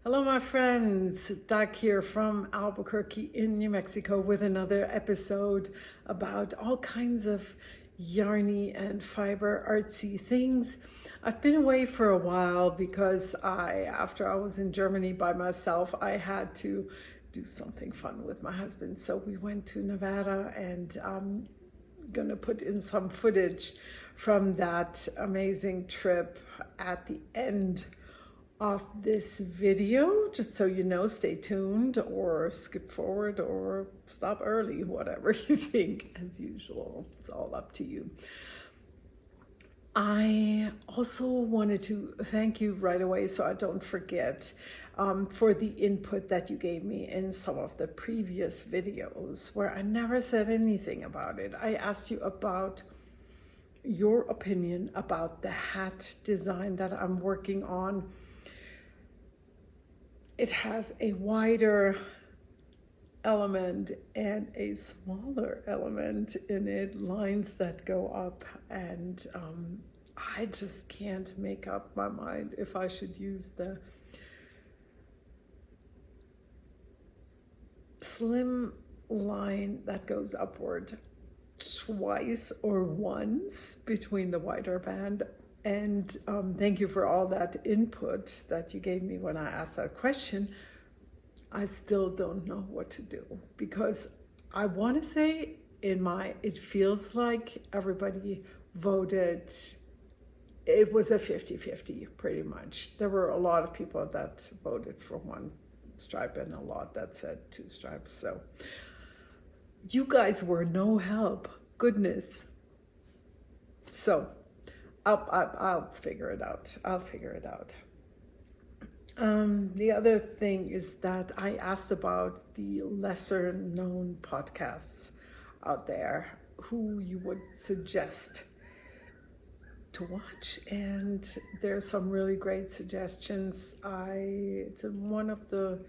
Hello, my friends. Doc here from Albuquerque in New Mexico with another episode about all kinds of yarny and fiber artsy things. I've been away for a while because after I was in Germany by myself, I had to do something fun with my husband. So we went to Nevada and I'm gonna put in some footage from that amazing trip at the end of this video, just so you know. Stay tuned or skip forward or stop early, whatever you think. As usual, it's all up to you. I also wanted to thank you right away, so I don't forget, for the input that you gave me in some of the previous videos where I never said anything about it. I asked you about your opinion about the hat design that I'm working on. It has a wider element and a smaller element in it, lines that go up, and I just can't make up my mind if I should use the slim line that goes upward twice or once between the wider band. And thank you for all that input that you gave me when I asked that question. I still don't know what to do because I want to say it feels like everybody voted. It was a 50-50 pretty much. There were a lot of people that voted for one stripe and a lot that said two stripes. So you guys were no help. Goodness. So I'll figure it out. I'll figure it out. The other thing is that I asked about the lesser known podcasts out there, who you would suggest to watch, and there's some really great suggestions. It's in one of the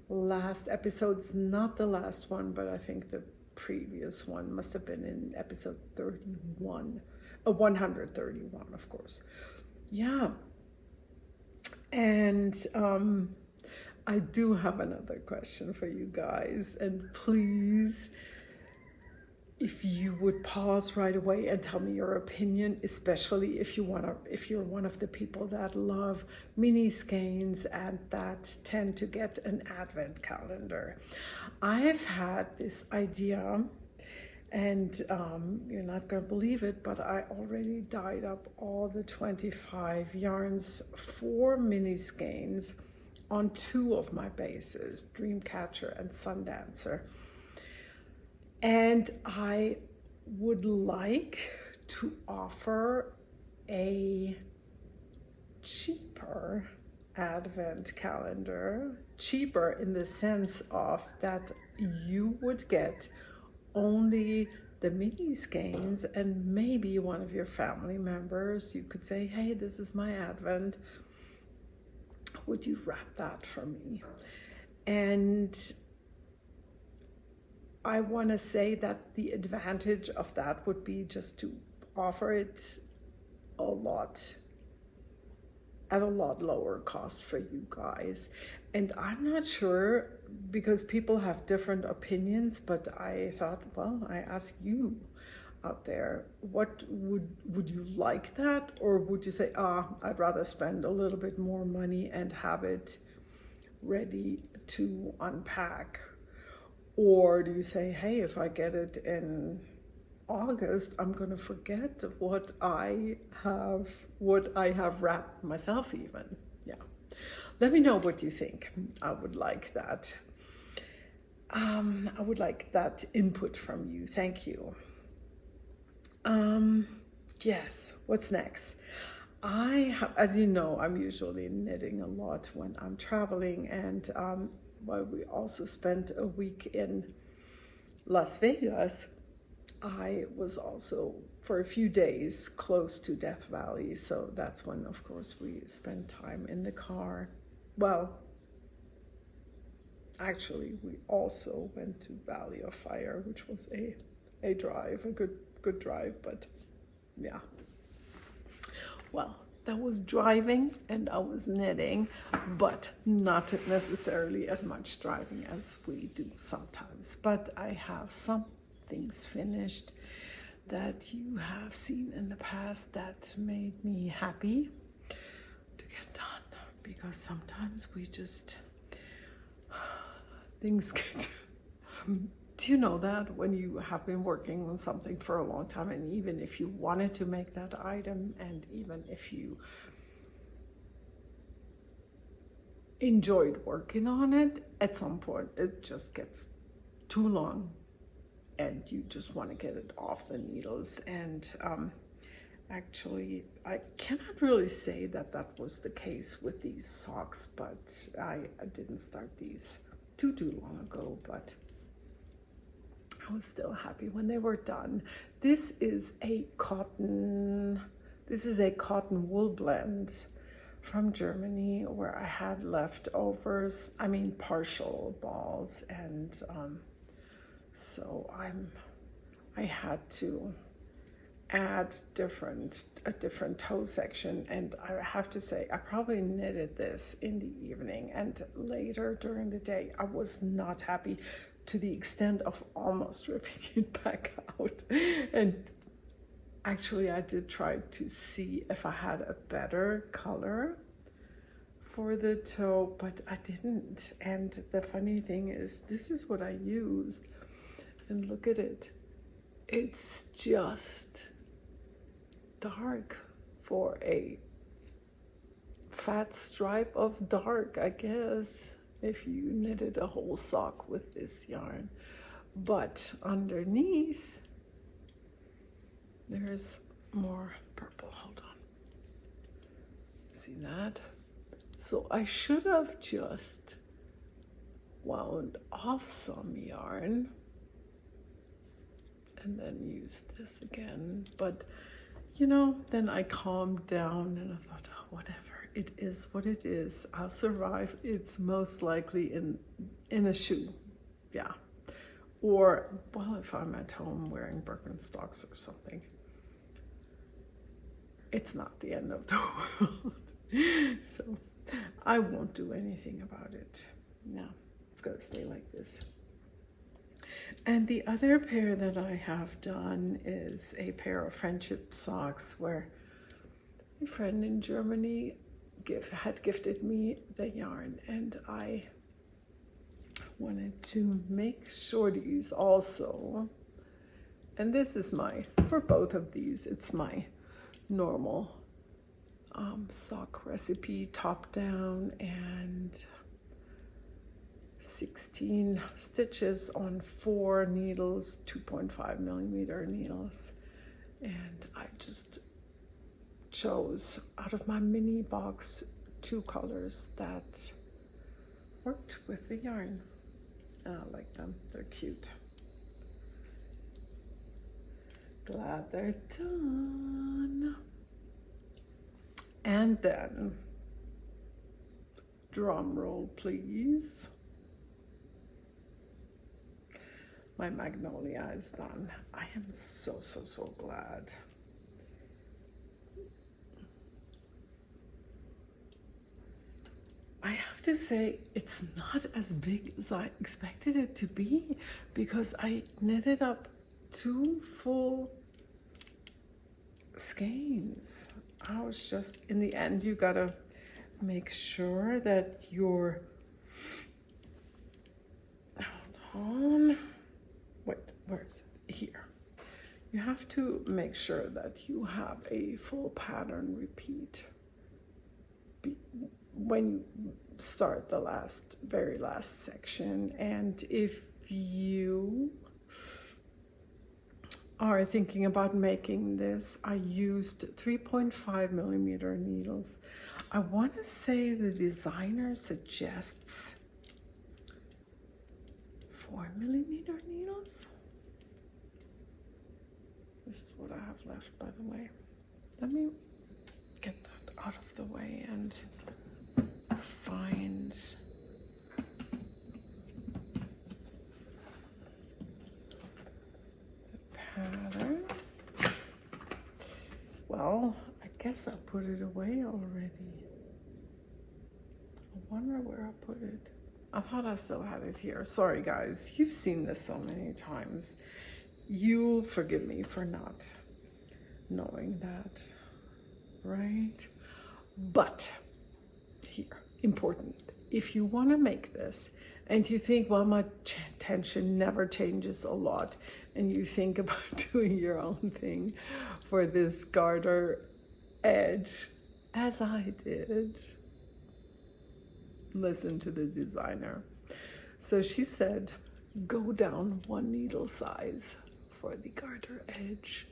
last episodes, not the last one, but I think the previous one must have been in episode 31, 131, of course. Yeah. And I do have another question for you guys, and please, if you would pause right away and tell me your opinion, especially if you're one of the people that love mini skeins and that tend to get an advent calendar. I've had this idea, and you're not going to believe it, but I already dyed up all the 25 yarns for mini skeins on two of my bases, Dreamcatcher and Sundancer. And I would like to offer a cheaper advent calendar, cheaper in the sense of that you would get only the mini skeins, and maybe one of your family members, you could say, hey, this is my advent, would you wrap that for me? And I want to say that the advantage of that would be just to offer it at a lot lower cost for you guys. And I'm not sure, because people have different opinions, but I thought, well, I ask you out there, what would you like that? Or would you say, I'd rather spend a little bit more money and have it ready to unpack? Or do you say, hey, if I get it in August, I'm going to forget what I have wrapped myself even. Yeah. Let me know what you think. I would like that. I would like that input from you. Thank you. Yes, what's next? As you know, I'm usually knitting a lot when I'm traveling, and we also spent a week in Las Vegas. I was also for a few days close to Death Valley, so that's when, of course, we spent time in the car. Well, actually, we also went to Valley of Fire, which was a drive, a good drive, but yeah. Well, that was driving and I was knitting, but not necessarily as much driving as we do sometimes. But I have some things finished that you have seen in the past that made me happy to get done, because sometimes we just, things get, do you know that when you have been working on something for a long time, and even if you wanted to make that item, and even if you enjoyed working on it, at some point it just gets too long and you just want to get it off the needles. And actually, I cannot really say that that was the case with these socks, but I didn't start these too long ago, but I was still happy when they were done. This is a cotton wool blend from Germany, where I had leftovers, partial balls, and so I had to add a different toe section, and I have to say I probably knitted this in the evening, and later during the day I was not happy, to the extent of almost ripping it back out. And actually I did try to see if I had a better color for the toe, but I didn't. And the funny thing is, this is what I used, and look at it, it's just dark for a fat stripe of dark, I guess, if you knitted a whole sock with this yarn. But underneath there's more purple. Hold on, see that? So I should have just wound off some yarn and then used this again, but then I calmed down and I thought, oh, whatever, it is what it is. I'll survive. It's most likely in a shoe, yeah, or well, if I'm at home wearing Birkenstocks or something, it's not the end of the world. So I won't do anything about it. No, it's gonna stay like this. And the other pair that I have done is a pair of friendship socks, where a friend in Germany had gifted me the yarn, and I wanted to make shorties also. And this is for both of these, it's my normal sock recipe, top down, and 16 stitches on 4 needles, 2.5 millimeter needles. And I just chose out of my mini box 2 colors that worked with the yarn. I like them, they're cute. Glad they're done. And then, drum roll please, my Magnolia is done. I am so glad. I have to say, it's not as big as I expected it to be, because I knitted up 2 full skeins. I was just, in the end, you gotta make sure that your, hold on, wait, where is it? Here. You have to make sure that you have a full pattern repeat when you start the very last section. And if you are thinking about making this, I used 3.5 millimeter needles. I want to say the designer suggests 4 millimeter needles. This is what I have left, by the way. Let me get that out of the way and find the pattern. Well, I guess I put it away already. I wonder where I put it. I thought I still had it here. Sorry guys, you've seen this so many times. You'll forgive me for not knowing that, right? But here, important. If you want to make this and you think, well, my tension never changes a lot, and you think about doing your own thing for this garter edge, as I did, listen to the designer. So she said, go down 1 needle size for the garter edge,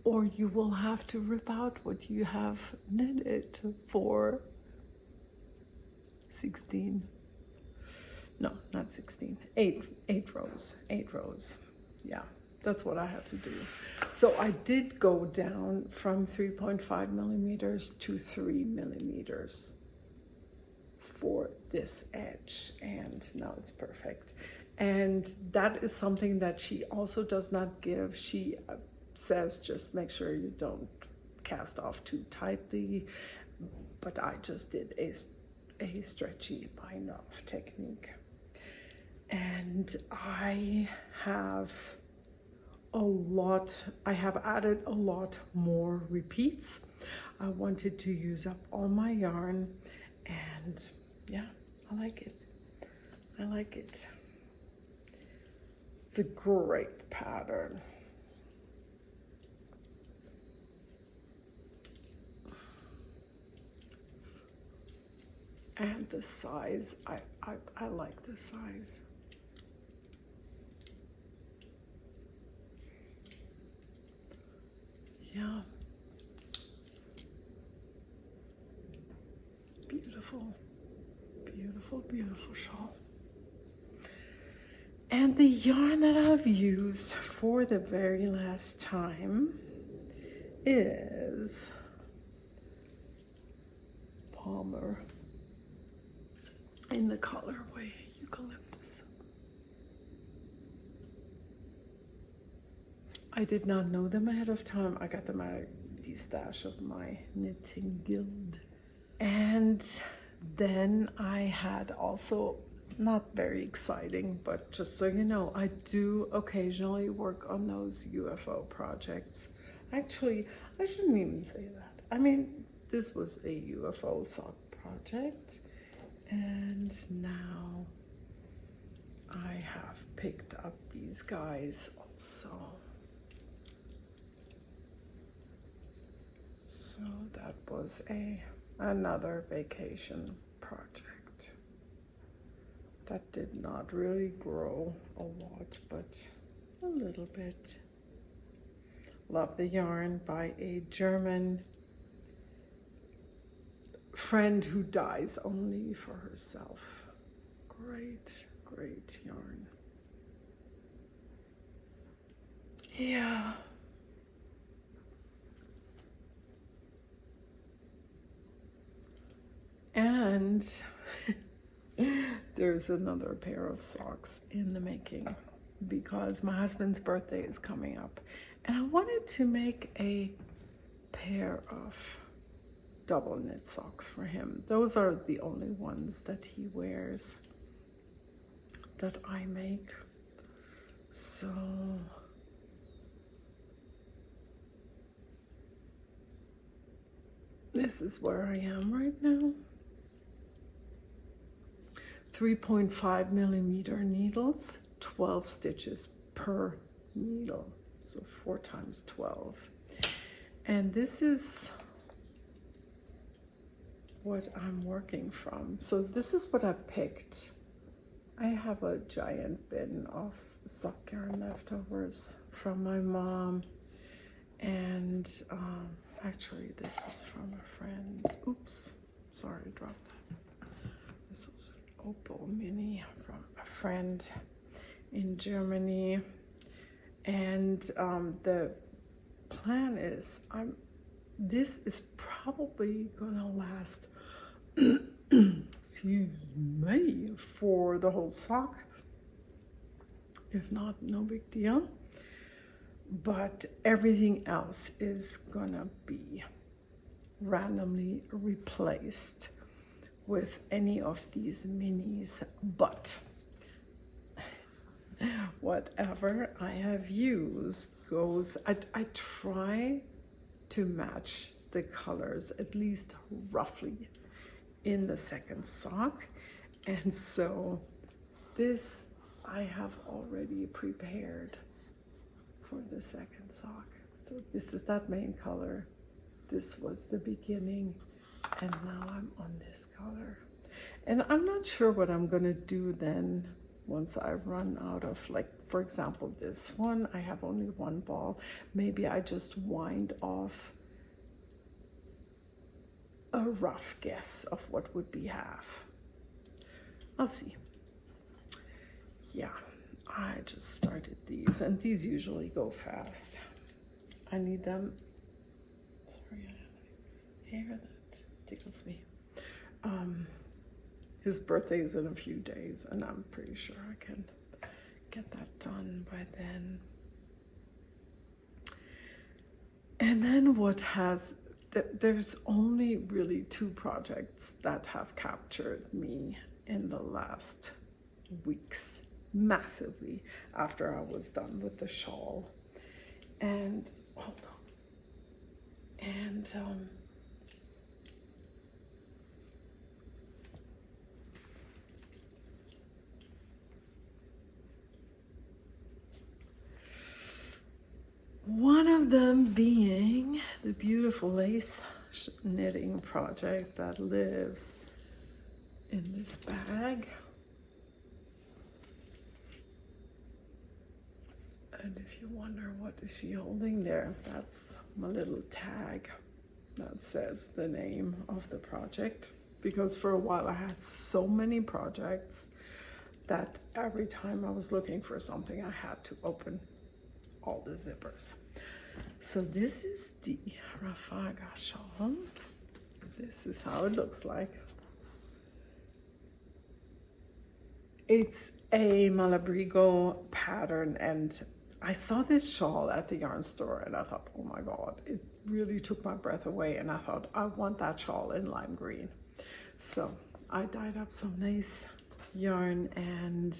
or you will have to rip out what you have knitted for 16. No, not 16. 8 rows. 8 rows. Yeah, that's what I had to do. So I did go down from 3.5 millimeters to 3 millimeters for this edge, and now it's perfect. And that is something that she also does not give. She says just make sure you don't cast off too tightly, but I just did a stretchy bind off technique. And I have added a lot more repeats. I wanted to use up all my yarn, and yeah, I like it. I like it. It's a great pattern. And the size, I like the size. Yeah. Beautiful, beautiful, beautiful shawl. And the yarn that I've used for the very last time is Palmer in the colorway Eucalyptus. I did not know them ahead of time. I got them out of the stash of my knitting guild. And then I had also, not very exciting, but just so you know, I do occasionally work on those UFO projects. Actually, I shouldn't even say that. I mean, this was a UFO sock project, and now I have picked up these guys also. So that was another vacation project that did not really grow a lot, but a little bit. Love the yarn by a German friend who dyes only for herself. Great, great yarn. Yeah. And there's another pair of socks in the making because my husband's birthday is coming up, and I wanted to make a pair of double knit socks for him. Those are the only ones that he wears that I make. So this is where I am right now. 3.5 millimeter needles, 12 stitches per needle, so 4 times 12. And this is what I'm working from. So this is what I picked. I have a giant bin of sock yarn leftovers from my mom, and actually this was from a friend. Oops, sorry, I dropped that. This was an Opal mini from a friend in Germany, and the plan is this is probably gonna last excuse me, for the whole sock. If not, no big deal. but everything else is gonna be randomly replaced with any of these minis, but whatever I have used goes. I try to match the colors at least roughly in the second sock, and so this I have already prepared for the second sock. So this is that main color, this was the beginning, and now I'm on this color. And I'm not sure what I'm gonna do then once I run out of, like, for example, this one, I have only one ball. Maybe I just wind off a rough guess of what would be half. I'll see. Yeah, I just started these, and these usually go fast. I need them. Sorry, I have hair that tickles me. His birthday is in a few days, and I'm pretty sure I can get that done by then. And then there's only really two projects that have captured me in the last weeks massively after I was done with the shawl. And one of them being the beautiful lace knitting project that lives in this bag. And if you wonder what is she holding there, that's my little tag that says the name of the project. Because for a while I had so many projects that every time I was looking for something, I had to open all the zippers. So this is the Magnolia Shawl. This is how it looks like. It's a Malabrigo pattern, and I saw this shawl at the yarn store and I thought, oh my God, it really took my breath away, and I thought, I want that shawl in lime green. So I dyed up some nice yarn, and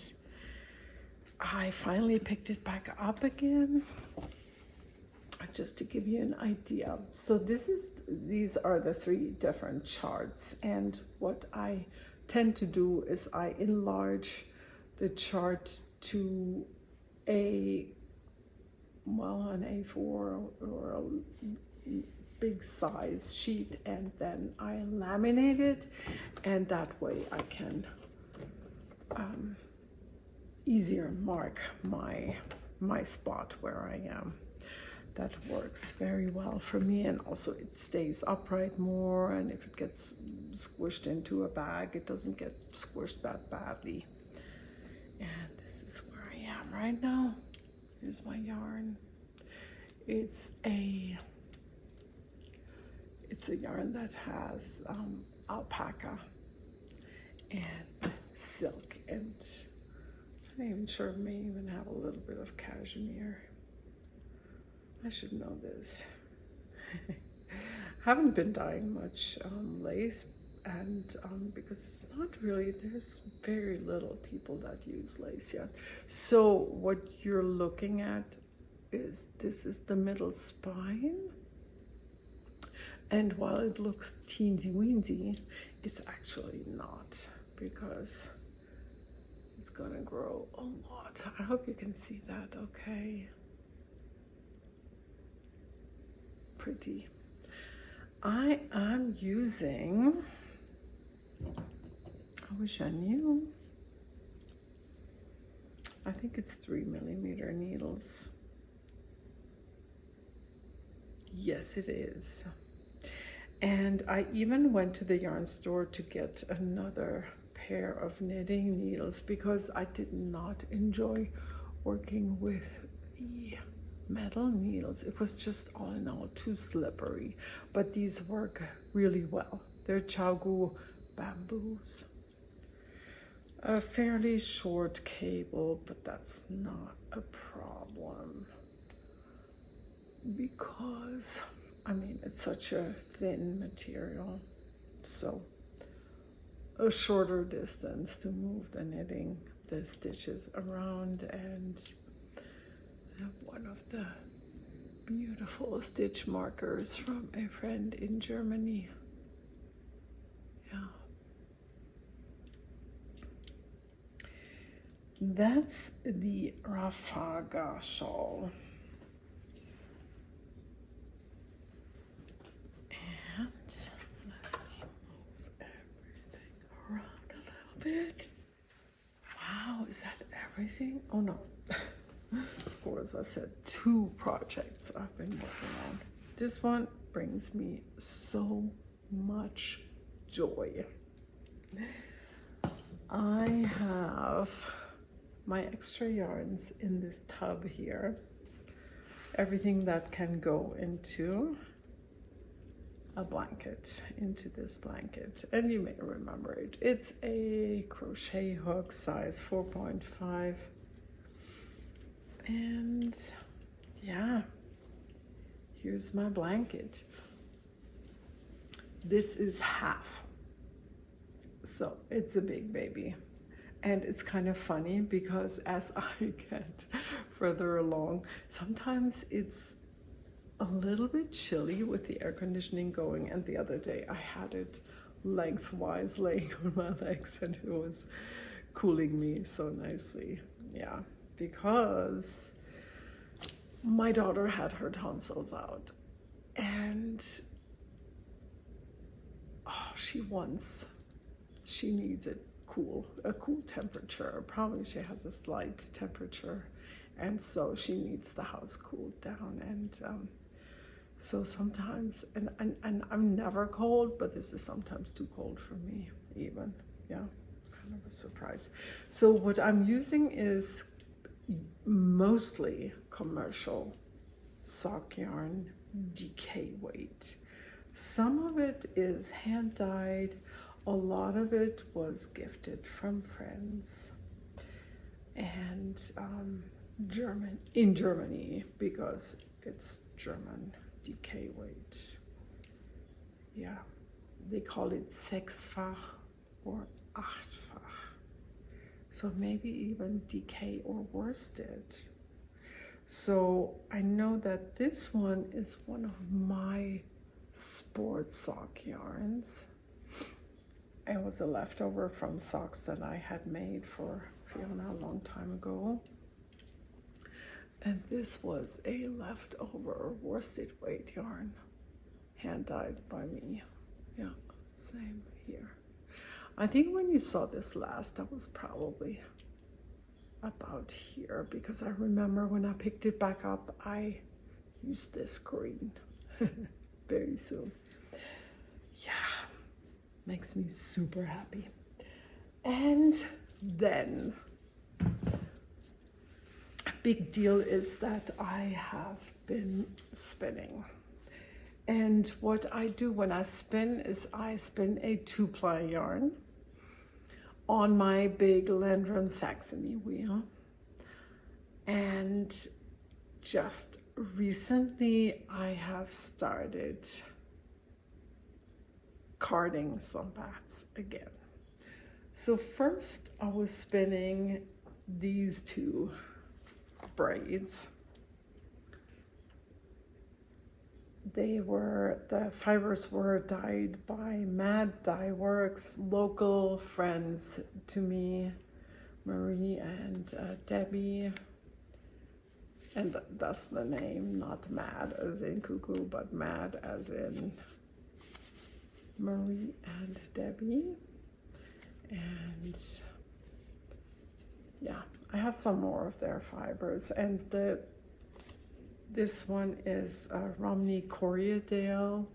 I finally picked it back up again, just to give you an idea. So these are the 3 different charts, and what I tend to do is I enlarge the chart to an A4 or a big size sheet, and then I laminate it, and that way I can easier mark my spot where I am. That works very well for me, and also it stays upright more, and if it gets squished into a bag, it doesn't get squished that badly. And this is where I am right now. Here's my yarn. It's a yarn that has alpaca and silk, and I'm not even sure it may even have a little bit of cashmere. I should know this. Haven't been dyeing much lace, and because it's not really, there's very little people that use lace yet. So what you're looking at is, this is the middle spine, and while it looks teensy weensy, it's actually not, because it's gonna grow a lot. I hope you can see that okay. Pretty. I am using, I wish I knew, I think it's 3mm needles. Yes, it is. And I even went to the yarn store to get another pair of knitting needles, because I did not enjoy working with the metal needles. It was just all in all too slippery, but these work really well. They're Chaogu bamboos. A fairly short cable, but that's not a problem. because, I mean, it's such a thin material. So a shorter distance to move the knitting, the stitches around, and I have one of the beautiful stitch markers from a friend in Germany. Yeah. That's the Magnolia Shawl. And let's move everything around a little bit. Wow, is that everything? Oh no. Of course, I said 2 projects I've been working on. This one brings me so much joy. I have my extra yarns in this tub here. Everything that can go into a blanket, into this blanket. And you may remember it. It's a crochet hook size 4.5. And yeah, here's my blanket. This is half. So it's a big baby. And it's kind of funny because as I get further along, sometimes it's a little bit chilly with the air conditioning going. And the other day I had it lengthwise laying on my legs and it was cooling me so nicely. Yeah, because my daughter had her tonsils out and she needs it a cool temperature. Probably she has a slight temperature, and so she needs the house cooled down. And so sometimes, and I'm never cold, but this is sometimes too cold for me even. Yeah, it's kind of a surprise. So what I'm using is mostly commercial sock yarn, DK weight. Some of it is hand dyed. A lot of it was gifted from friends and in Germany, because it's German DK weight. Yeah, they call it sechsfach or achtfach. So maybe even DK or worsted. So I know that this one is one of my sport sock yarns. It was a leftover from socks that I had made for Fiona a long time ago. And this was a leftover worsted weight yarn, hand dyed by me. Yeah, same here. I think when you saw this last, that was probably about here, because I remember when I picked it back up, I used this green very soon. Yeah. Makes me super happy. And then a big deal is that I have been spinning. And what I do when I spin is I spin a 2-ply yarn on my big Landrum Saxony wheel. And just recently I have started carding some bats again. So first I was spinning these 2 braids. The fibers were dyed by Mad Dye Works, local friends to me, Marie and Debbie. And that's the name, not mad as in cuckoo, but mad as in Marie and Debbie. And yeah, I have some more of their fibers. And this one is Romney Corriedale.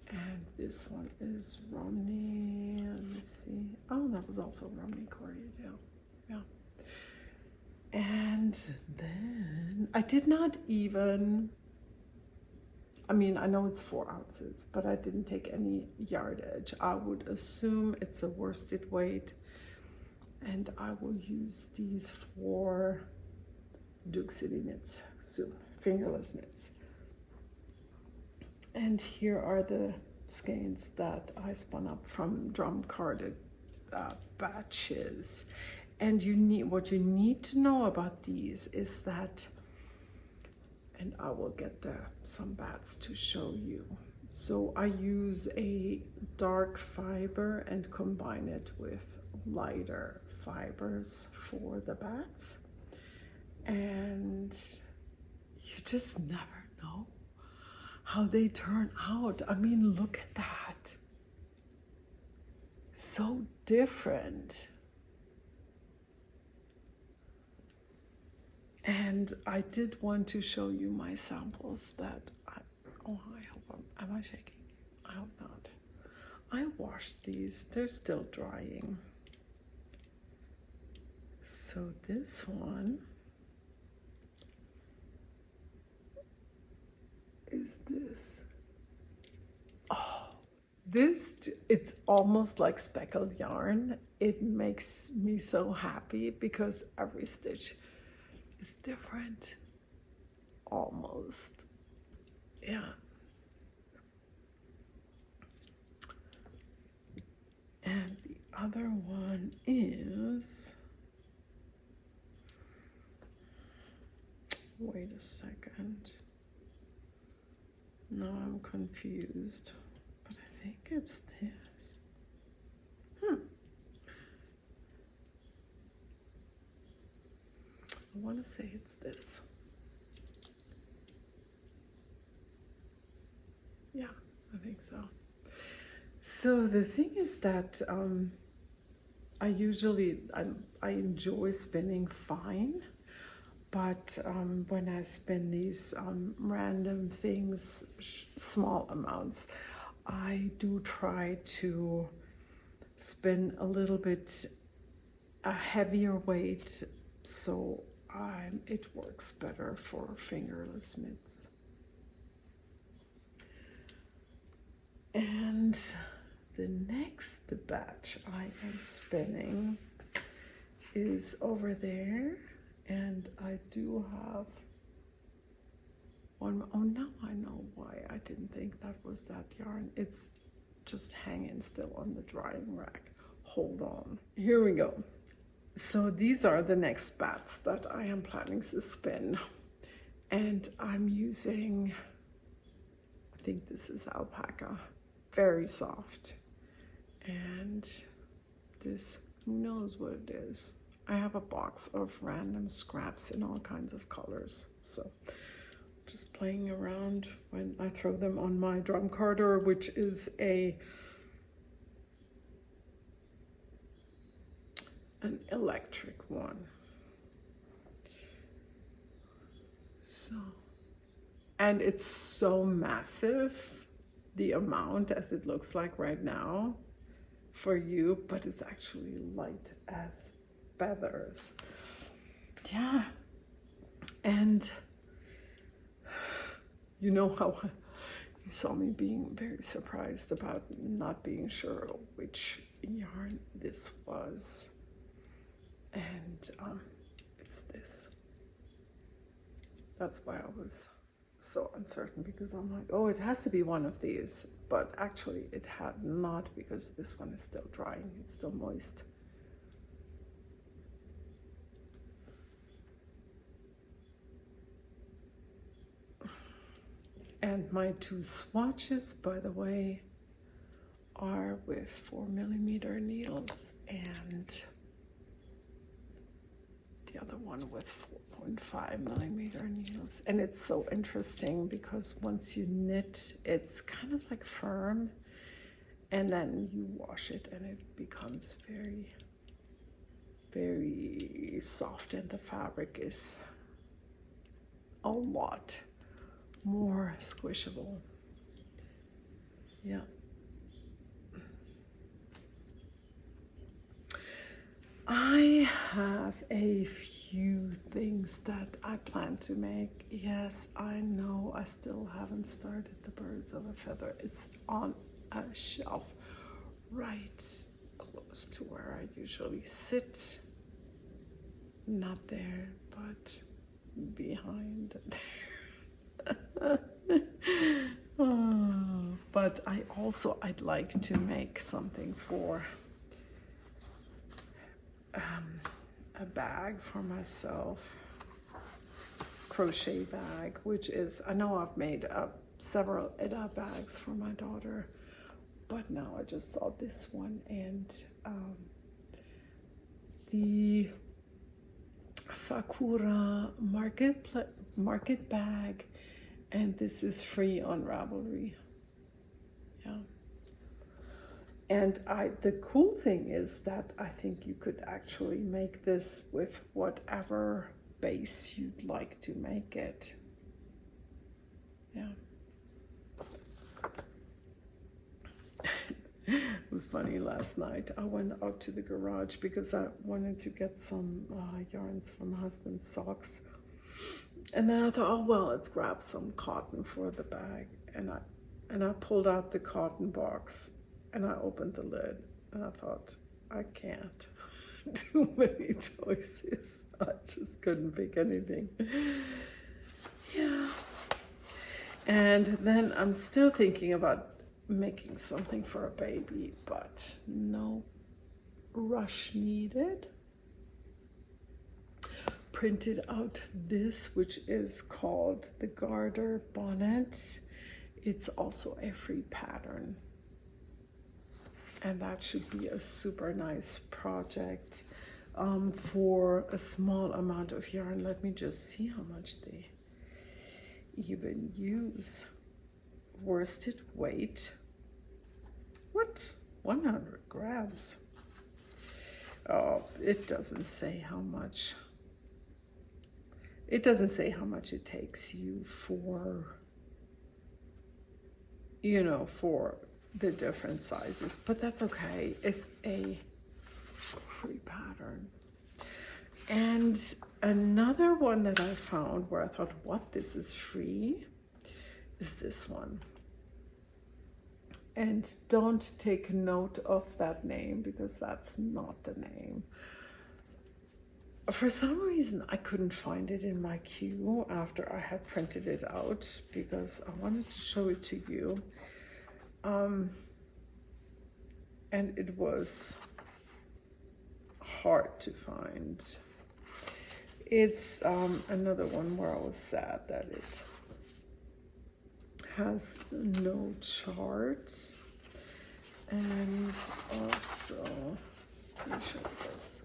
And this one is Romney, let me see. Oh, that was also Romney Corriedale. Yeah. And then I did not even, I mean, I know it's 4 ounces, but I didn't take any yardage. I would assume it's a worsted weight, and I will use these for Duke City knits soon, fingerless mitts. And here are the skeins that I spun up from drum carded batches. And what you need to know about these is that, and I will get some bats to show you. So I use a dark fiber and combine it with lighter fibers for the bats. And you just never know how they turn out. I mean, look at that. So different. And I did want to show you my samples that I hope am I shaking? I hope not. I washed these, they're still drying. So this one is this. Oh, it's almost like speckled yarn. It makes me so happy because every stitch is different. Almost. Yeah. And the other one is, wait a second. No, I'm confused, but I think it's this. I want to say it's this. Yeah, I think so. So the thing is that I enjoy spinning fine, but when I spin these random things, small amounts, I do try to spin a little bit a heavier weight, so it works better for fingerless mitts. And the next batch I am spinning is over there, and I do have one. Oh, now I know why I didn't think that was that yarn. It's just hanging still on the drying rack. Hold on. Here we go. So these are the next bats that I am planning to spin, and I'm using, I think this is alpaca, very soft. And this, who knows what it is. I have a box of random scraps in all kinds of colors, so just playing around when I throw them on my drum carder, which is an electric one. So, and it's so massive, the amount as it looks like right now for you, but it's actually light as feathers. Yeah. And you know how you saw me being very surprised about not being sure which yarn this was. And it's this. That's why I was so uncertain, because I'm like, oh, it has to be one of these. But actually it had not, because this one is still drying. It's still moist. And my two swatches, by the way, are with 4mm needles, and the other one with 4.5mm needles. And it's so interesting because once you knit, it's kind of like firm, and then you wash it and it becomes very, very soft, and the fabric is a lot more squishable. Yeah. I have a few things that I plan to make. Yes, I know I still haven't started the birds of a feather. It's on a shelf right close to where I usually sit. Not there, but behind there. But I'd like to make something for a bag for myself, crochet bag, which is, I know I've made several Edda bags for my daughter, but now I just saw this one, and the Sakura market bag, and this is free on Ravelry. Yeah. And the cool thing is that I think you could actually make this with whatever base you'd like to make it. Yeah. It was funny, last night I went out to the garage because I wanted to get some yarns for my husband's socks. And then I thought, oh well, let's grab some cotton for the bag. And I pulled out the cotton box and I opened the lid and I thought, I can't. Too many choices. I just couldn't pick anything. Yeah. And then I'm still thinking about making something for a baby, but no rush needed. Printed out this, which is called the Garter Bonnet. It's also a free pattern, and that should be a super nice project for a small amount of yarn. Let me just see how much they even use. Worsted weight, what, 100 grams. Oh, it doesn't say how much. It doesn't say how much it takes you for, you know, for the different sizes, but that's okay. It's a free pattern. And another one that I found where I thought, what, this is free, is this one. And don't take note of that name because that's not the name. For some reason, I couldn't find it in my queue after I had printed it out because I wanted to show it to you. And it was hard to find. It's another one where I was sad that it has no charts. And also, let me show you this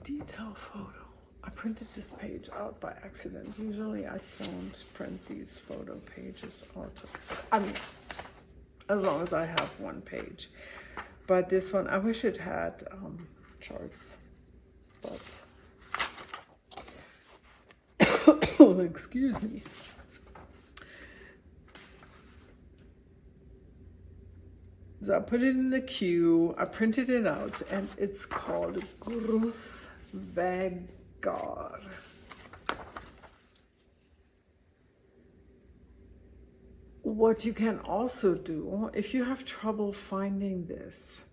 detail photo. I printed this page out by accident. Usually I don't print these photo pages out. I mean, as long as I have one page. But this one, I wish it had charts. But, excuse me. So I put it in the queue, I printed it out, and it's called Grusvägar. What you can also do, if you have trouble finding this,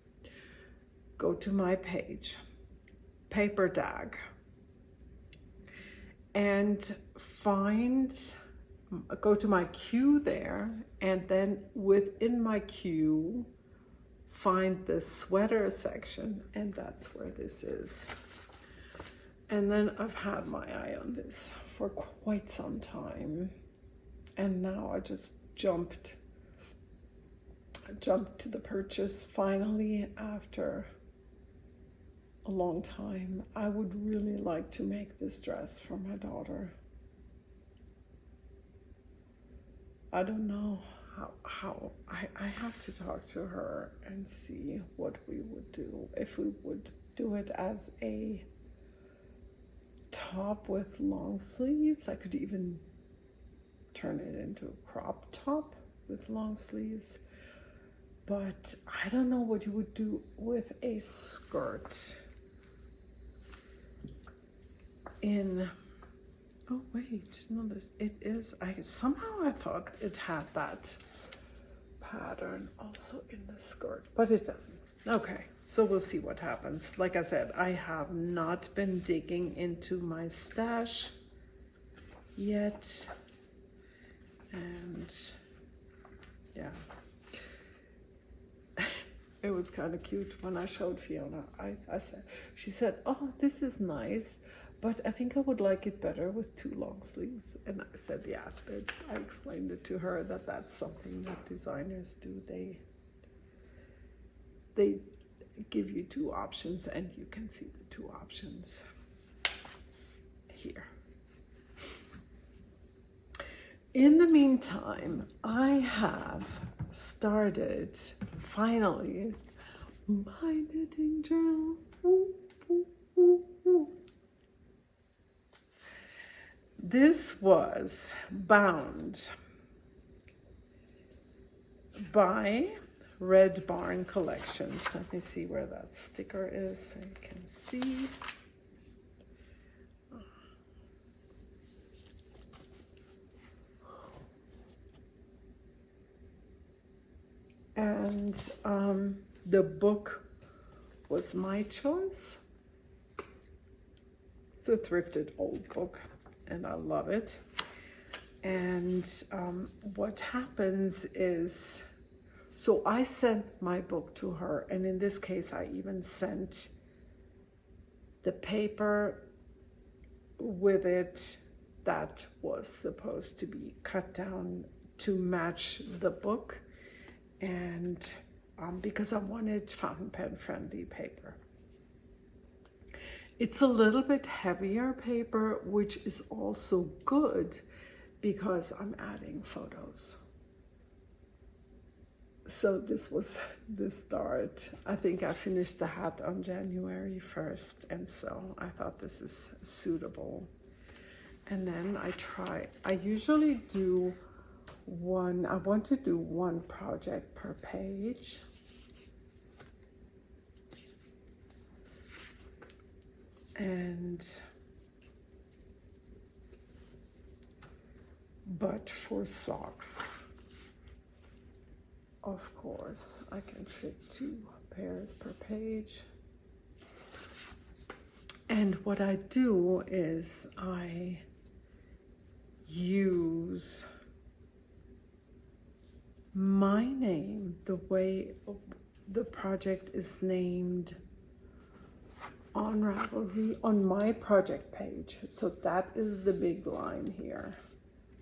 go to my page, Paper Dag, and go to my queue there, and then within my queue, find the sweater section, and that's where this is. And then I've had my eye on this for quite some time, and now I just jumped to the purchase finally after a long time. I would really like to make this dress for my daughter. I don't know how I have to talk to her and see what we would do. If we would do it as a top with long sleeves. I could even turn it into a crop top with long sleeves. But I don't know what you would do with a skirt in. Oh wait, no, it is. Somehow I thought it had that pattern also in the skirt, but it doesn't. Okay, so we'll see what happens. Like I said, I have not been digging into my stash yet, And yeah, it was kind of cute when I showed Fiona. She said, "Oh, this is nice, but I think I would like it better with 2 long sleeves." And I said, "Yeah." I explained it to her that that's something that designers do. They give you 2 options, and you can see the 2 options here. In the meantime, I have started finally my knitting journal. This was bound by Red Barn Collections. Let me see where that sticker is so you can see. And the book was my choice. It's a thrifted old book, and I love it. And what happens is, so I sent my book to her, and in this case, I even sent the paper with it that was supposed to be cut down to match the book. And because I wanted fountain pen friendly paper. It's a little bit heavier paper, which is also good because I'm adding photos. So this was the start. I think I finished the hat on January 1st, and so I thought this is suitable. And then I usually do I want to do 1 project per page. But for socks, of course, I can fit 2 pairs per page. And what I do is I use my name, the way the project is named on Ravelry on my project page. So that is the big line here.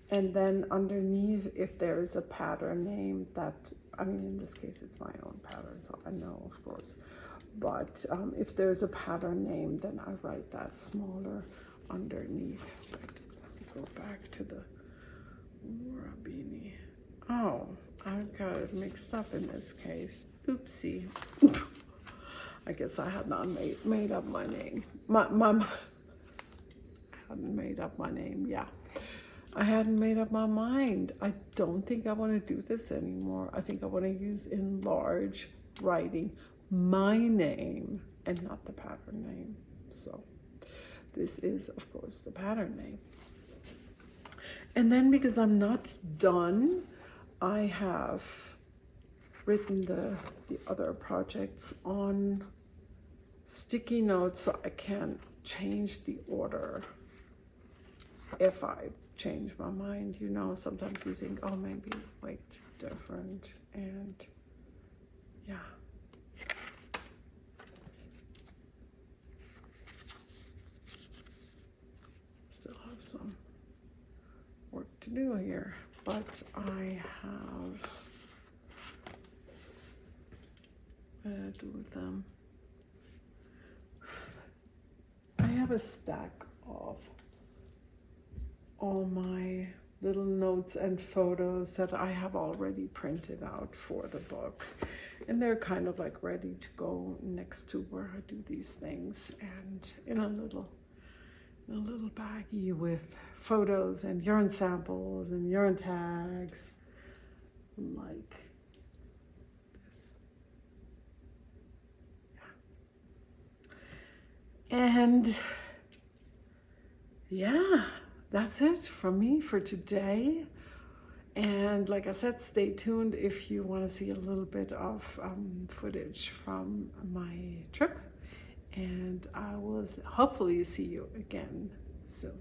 And then underneath, if there is a pattern name that, I mean, in this case, it's my own pattern, so I know, of course. But if there's a pattern name, then I write that smaller underneath. Let me go back to the Laura beanie. Oh, I've got it mixed up in this case. Oopsie. I guess I had not made up my name. I hadn't made up my name, yeah. I hadn't made up my mind. I don't think I want to do this anymore. I think I want to use in large writing my name and not the pattern name. So this is, of course, the pattern name. And then because I'm not done, I have written the other projects on sticky notes so I can change the order if I change my mind. You know, sometimes you think, oh, maybe wait, different, and yeah. Still have some work to do here, but I have, what did I do with them? I have a stack of all my little notes and photos that I have already printed out for the book. And they're kind of like ready to go next to where I do these things, and in a little baggie with photos and yarn samples and yarn tags like this. Yeah. And yeah, that's it from me for today. And like I said, stay tuned if you want to see a little bit of footage from my trip. And I will hopefully see you again soon.